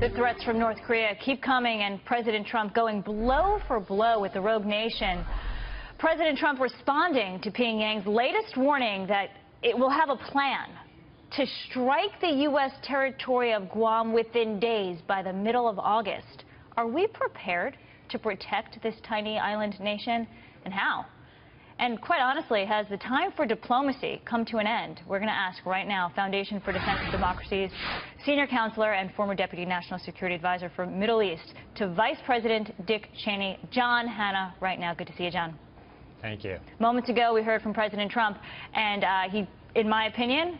The threats from North Korea keep coming, and President Trump going blow for blow with the rogue nation. President Trump responding to Pyongyang's latest warning that it will have a plan to strike the U.S. territory of Guam within days by the middle of August. Are we prepared to protect this tiny island nation, and how? And quite honestly, has the time for diplomacy come to an end? We're going to ask right now Foundation for Defense of Democracies senior counselor and former deputy national security advisor for Middle East to Vice President Dick Cheney, John Hanna, right now. Good to see you, John. Thank you. Moments ago, we heard from President Trump, and he, in my opinion,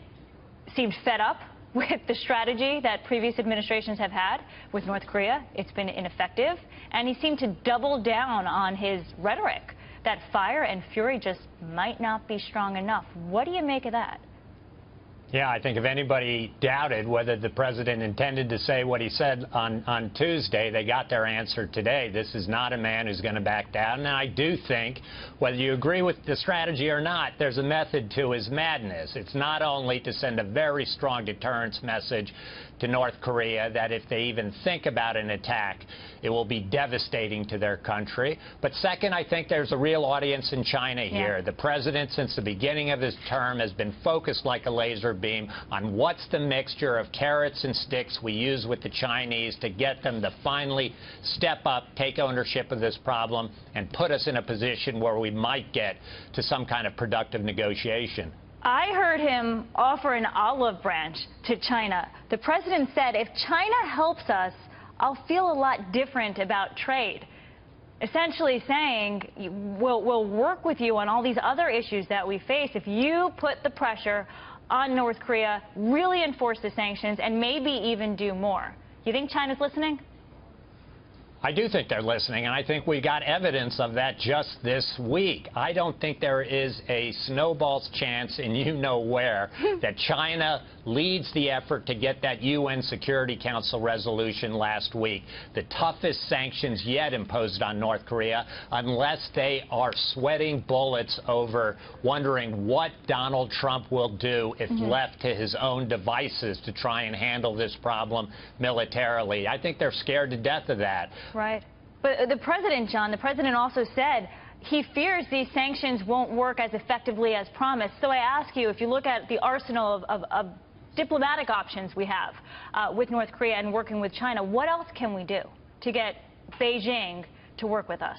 seemed fed up with the strategy that previous administrations have had with North Korea. It's been ineffective, and he seemed to double down on his rhetoric that fire and fury just might not be strong enough. What do you make of that? Yeah, I think if anybody doubted whether the president intended to say what he said on Tuesday, they got their answer today. This is not a man who's going to back down. And I do think, whether you agree with the strategy or not, there's a method to his madness. It's not only to send a very strong deterrence message to North Korea that if they even think about an attack, it will be devastating to their country. But second, I think there's a real audience in China here. The president, since the beginning of his term, has been focused like a laser beam on what's the mixture of carrots and sticks we use with the Chinese to get them to finally step up, take ownership of this problem, and put us in a position where we might get to some kind of productive negotiation. I heard him offer an olive branch to China. The president said, if China helps us, I'll feel a lot different about trade. Essentially saying, we'll work with you on all these other issues that we face if you put the pressure on North Korea, really enforce the sanctions, and maybe even do more. You think China's listening? I do think they're listening, and I think we got evidence of that just this week. I don't think there is a snowball's chance in you-know-where that China leads the effort to get that UN Security Council resolution last week, the toughest sanctions yet imposed on North Korea, unless they are sweating bullets over wondering what Donald Trump will do if left to his own devices to try and handle this problem militarily. I think they're scared to death of that. Right. But the president, John, the president also said he fears these sanctions won't work as effectively as promised. So I ask you, if you look at the arsenal of diplomatic options we have with North Korea and working with China, what else can we do to get Beijing to work with us?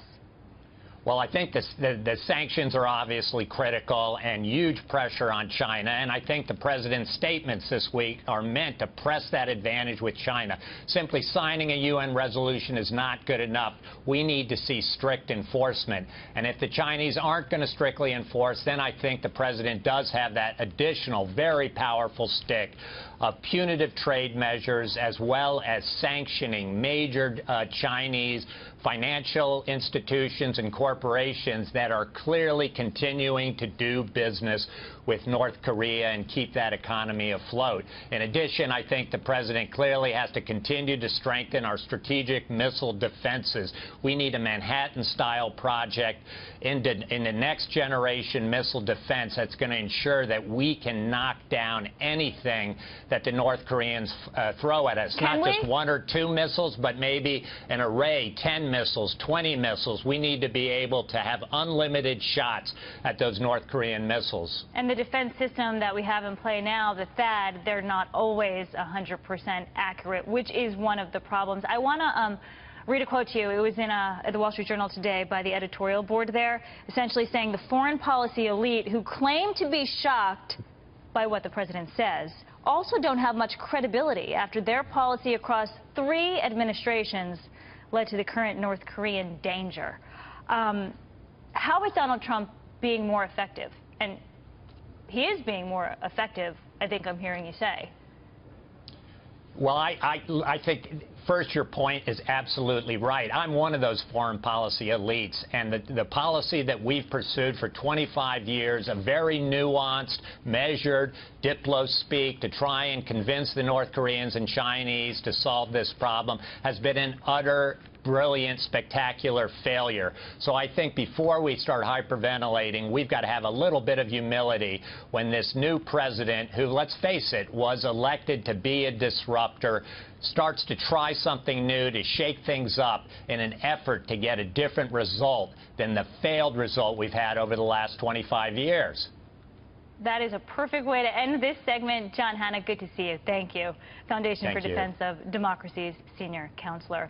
Well, I think the sanctions are obviously critical and huge pressure on China, and I think the president's statements this week are meant to press that advantage with China. Simply signing a UN resolution is not good enough. We need to see strict enforcement. And if the Chinese aren't going to strictly enforce, then I think the president does have that additional, very powerful stick of punitive trade measures, as well as sanctioning major Chinese financial institutions and corporations that are clearly continuing to do business with North Korea and keep that economy afloat. In addition, I think the president clearly has to continue to strengthen our strategic missile defenses. We need a Manhattan-style project in the next generation missile defense that's going to ensure that we can knock down anything that the North Koreans throw at us. Not just one or two missiles, but maybe an array, 10 missiles, 20 missiles. We need to be able to have unlimited shots at those North Korean missiles. And the defense system that we have in play now, the THAAD, they're not always 100% accurate, which is one of the problems. I want to read a quote to you. It was in the Wall Street Journal today by the editorial board there, essentially saying the foreign policy elite who claim to be shocked by what the president says also don't have much credibility after their policy across 3 administrations led to the current North Korean danger. How is Donald Trump being more effective? And he is being more effective, I think I'm hearing you say. Well, I think, first, your point is absolutely right. I'm one of those foreign policy elites, and the policy that we've pursued for 25 years, a very nuanced, measured, diplo-speak to try and convince the North Koreans and Chinese to solve this problem, has been an utter brilliant, spectacular failure. So I think before we start hyperventilating, we've got to have a little bit of humility when this new president, who, let's face it, was elected to be a disruptor, starts to try something new, to shake things up in an effort to get a different result than the failed result we've had over the last 25 years. That is a perfect way to end this segment. John Hanna, good to see you. Thank you. Foundation for Defense of Democracies Senior Counselor.